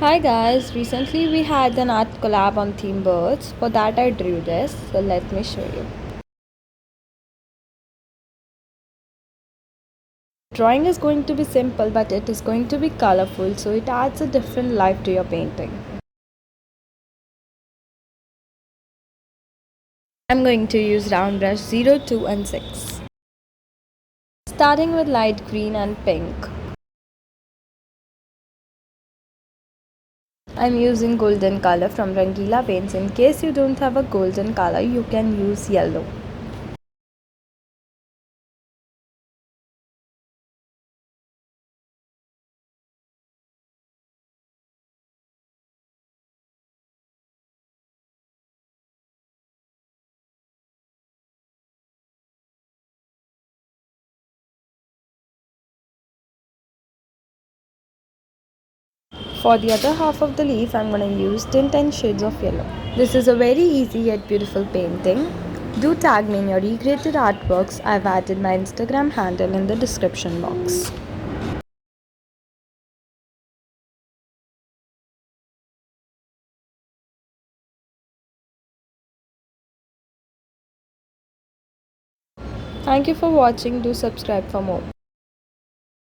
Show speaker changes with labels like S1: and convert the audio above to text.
S1: Hi guys, recently we had an art collab on theme birds. For that I drew this, so let me show you. Drawing is going to be simple but it is going to be colorful, so it adds a different life to your painting. I'm going to use round brush 0, 2 and 6. Starting with light green and pink. I'm using golden color from Rangeela paints. In case you don't have a golden color, you can use yellow. For the other half of the leaf, I'm going to use tint and shades of yellow. This is a very easy yet beautiful painting. Do tag me in your recreated artworks. I've added my Instagram handle in the description box. Thank you for watching. Do subscribe for more.